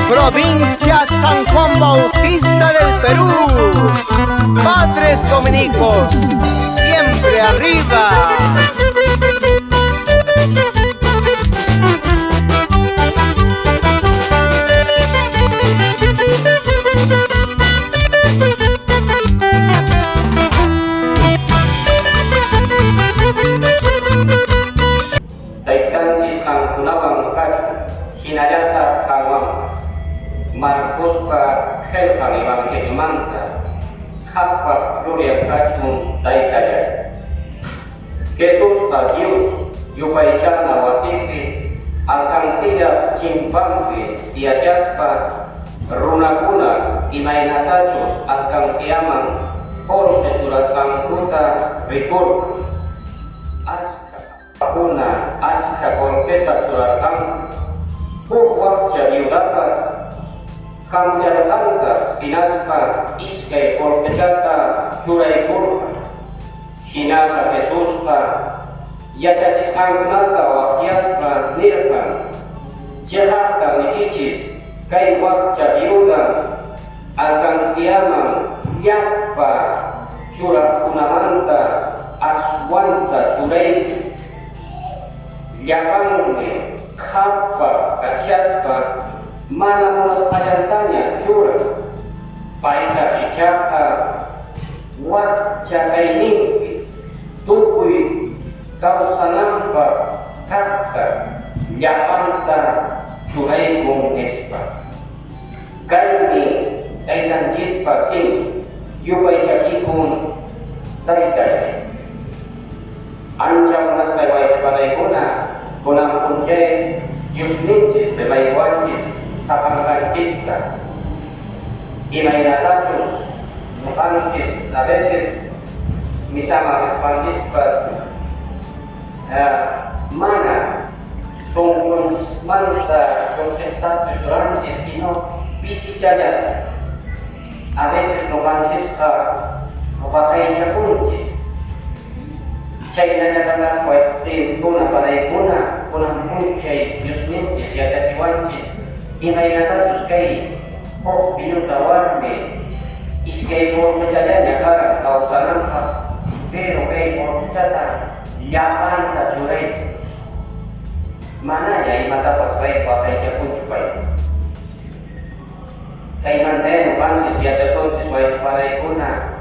Provincia San Juan Bautista del Perú. Padres dominicos, siempre arriba. Taikanchis hankunawan kachu, hinallata hanwamas. Marcospa helhan evangelimanta, hapa gloria kachun taitaya. Jesús a Dios, yupaychana wasipi, alcancilla chimpampi, y asiaspa, runakuna, imainatachos, alcanciaman, por churasangkuta, ricur. Una aska golpeta churarkan, wakcha yudatas, cambiar tanta finaspa, iskay golpechata churaikurka, hinata Jesuspa, yachachiskankunata wajiaspa nirkan, jehasta nihichis, kay wakcha yudan, alcanciaman, yappa, churakunamanta, aswanta churaik, Yapange, Kappa, Kasyaspa, mana mulas pajantanya curang, paita bicara, wat cakainingki, tukui, kau sanampa, kafka, Yapanta, curai gong espa. Kaini, kaitan jispa sin, yupai cakikun, taitai. Ancam nas lewai panaikuna, kunang punjai, yusnincis belai wancis, sapangkancisca. Imaginatachus, mutancis, a veces, misama respancispas, mana, son manta, concentratus rancis, sino pisicayat. A veces no vancisca, no batai chapuncis. Chayna nyatana kuatin kuna panaikuna kunang punchay yusnincis yachachiwancis imaynatatus kay pinutawarmi iskay porpechallanya karan kausanampas pero kay porpechata llapanta churay manaya imatapas bay patay chapunchupay kay mantayan pansis yachasonsis way panaikuna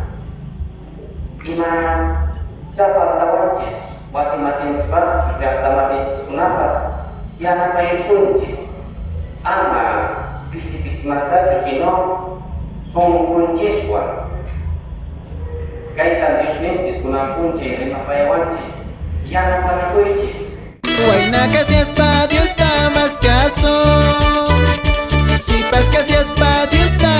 ima Siapa tawancis, masing-masing sepat sudah tamasing kunapa, yang apa yang suncis, ama bisi-bisi mata jusino, song kuncis wan, kaitan jusnincis kunam kunci lima payawancis, yang apa kuicis. Buena que seas pa Dios da más caso, si pas que seas pa Dios da